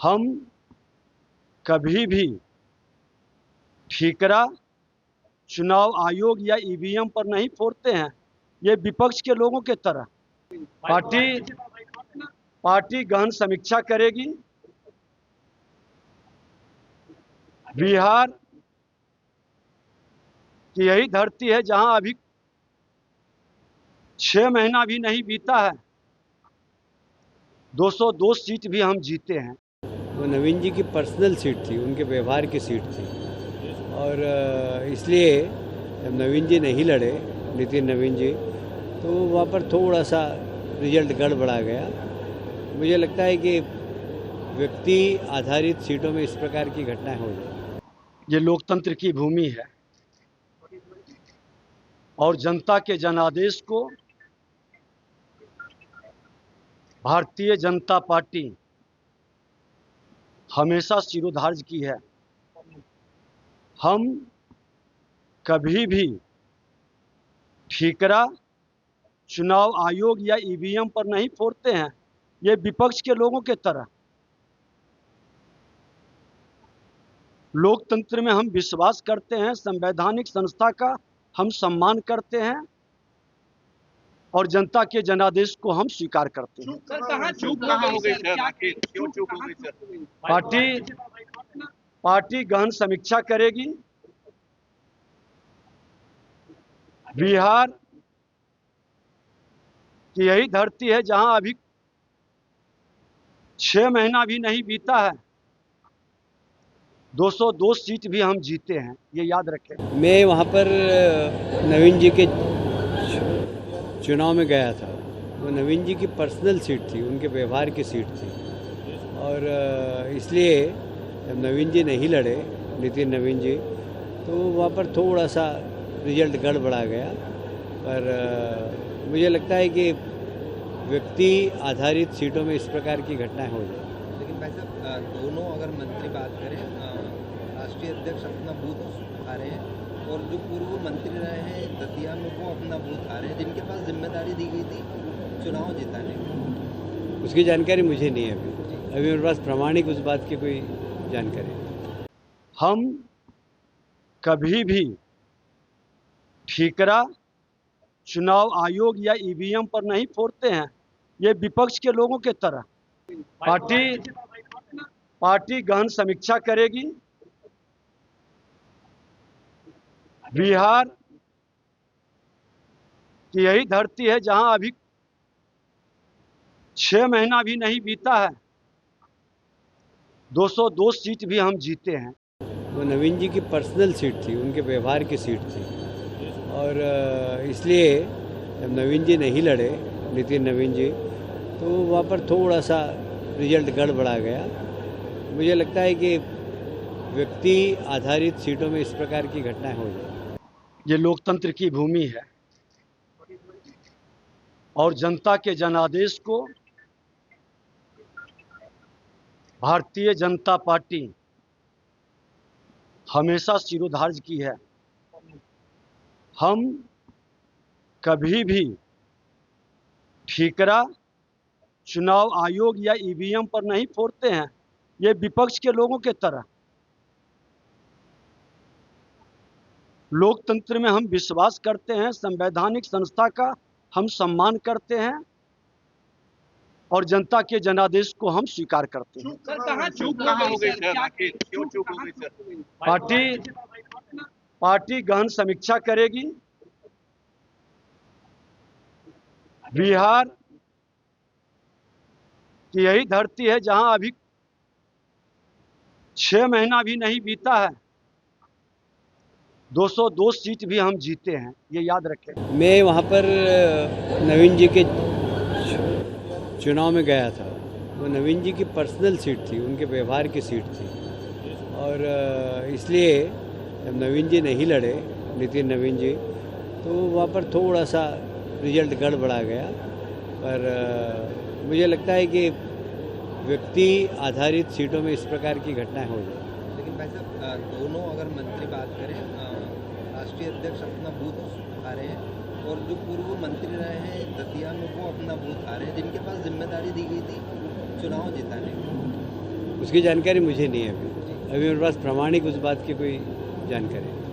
हम कभी भी ठीकरा चुनाव आयोग या ईवीएम पर नहीं फोड़ते हैं। ये विपक्ष के लोगों के तरह पार्टी गहन समीक्षा करेगी। बिहार की यही धरती है जहां अभी 6 महीना भी नहीं बीता है, 202 सीट भी हम जीते हैं। वो नवीन जी की पर्सनल सीट थी, उनके व्यवहार की सीट थी और इसलिए जब नवीन जी नहीं लड़े, नितिन नवीन जी, तो वहाँ पर थोड़ा सा रिजल्ट गड़बड़ा गया। मुझे लगता है कि व्यक्ति आधारित सीटों में इस प्रकार की घटनाएं हो जाए। ये लोकतंत्र की भूमि है और जनता के जनादेश को भारतीय जनता पार्टी हमेशा सिरोधार्य की है। हम कभी भी ठीकरा चुनाव आयोग या ईवीएम पर नहीं फोड़ते हैं। ये विपक्ष के लोगों के तरह लोकतंत्र में हम विश्वास करते हैं, संवैधानिक संस्था का हम सम्मान करते हैं और जनता के जनादेश को हम स्वीकार करते हैं। चूक कहाँ हो गई सर? आखिर क्यों चूक हो गई सर? पार्टी गहन समीक्षा करेगी। बिहार की यही धरती है जहां अभी 6 महीना भी नहीं बीता है, 202 सीट भी हम जीते हैं, ये याद रखें। मैं वहाँ पर नवीन जी के चुनाव में गया था। वो नवीन जी की पर्सनल सीट थी, उनके व्यवहार की सीट थी और इसलिए जब नवीन जी नहीं लड़े, नितिन नवीन जी, तो वहाँ पर थोड़ा सा रिजल्ट गड़बड़ा गया। पर मुझे लगता है कि व्यक्ति आधारित सीटों में इस प्रकार की घटनाएं हो जाए। लेकिन भाई साहब, दोनों अगर मंत्री बात करें, राष्ट्रीय अध्यक्ष अपना बूथ आ रहे हैं और जो पूर्व मंत्री रहे हैं दतिया में वो अपना बूथ आ रहे हैं, जिनके पास जिम्मेदारी दी गई थी चुनाव जिताने की। उसकी जानकारी मुझे नहीं है अभी मेरे पास प्रामाणिक उस बात की कोई जानकारी नहीं। हम कभी भी ठीकरा चुनाव आयोग या ईवीएम पर नहीं फोड़ते हैं। ये विपक्ष के लोगों के तरह पार्टी गहन समीक्षा करेगी। बिहार की यही धरती है जहां अभी 6 महीना भी नहीं बीता है, 202 सीट भी हम जीते हैं। वो नवीन जी की पर्सनल सीट थी, उनके व्यवहार की सीट थी और इसलिए जब नवीन जी नहीं लड़े, नितिन नवीन जी, तो वहाँ पर थोड़ा सा रिजल्ट गड़बड़ा गया। मुझे लगता है कि व्यक्ति आधारित सीटों में इस प्रकार की घटनाएं हो जाए। ये लोकतंत्र की भूमि है और जनता के जनादेश को भारतीय जनता पार्टी हमेशा सिरोधार्य की है। हम कभी भी ठीकरा चुनाव आयोग या ईवीएम पर नहीं फोड़ते हैं। ये विपक्ष के लोगों के तरह लोकतंत्र में हम विश्वास करते हैं, संवैधानिक संस्था का हम सम्मान करते हैं और जनता के जनादेश को हम स्वीकार करते हैं। चूक कहाँ हो गई सर? आखिर क्यों चूक हो गई सर? पार्टी गहन समीक्षा करेगी। बिहार की यही धरती है जहां अभी 6 महीना भी नहीं बीता है, 202 सीट भी हम जीते हैं, ये याद रखें। मैं वहाँ पर नवीन जी के चुनाव में गया था। वो नवीन जी की पर्सनल सीट थी, उनके व्यवहार की सीट थी और इसलिए जब नवीन जी नहीं लड़े, नितिन नवीन जी, तो वहाँ पर थोड़ा सा रिजल्ट गड़बड़ा गया। पर मुझे लगता है कि व्यक्ति आधारित सीटों में इस प्रकार की घटनाएं हो जाए। लेकिन भाई साहब, दोनों अगर मंत्री बात करें, राष्ट्रीय अध्यक्ष अपना बूथ आ रहे हैं और जो पूर्व मंत्री रहे हैं दतिया में वो अपना बूथ आ रहे हैं, जिनके पास जिम्मेदारी दी गई थी चुनाव जिताने की। उसकी जानकारी मुझे नहीं है अभी मेरे पास प्रामाणिक उस बात की कोई जानकारी नहीं।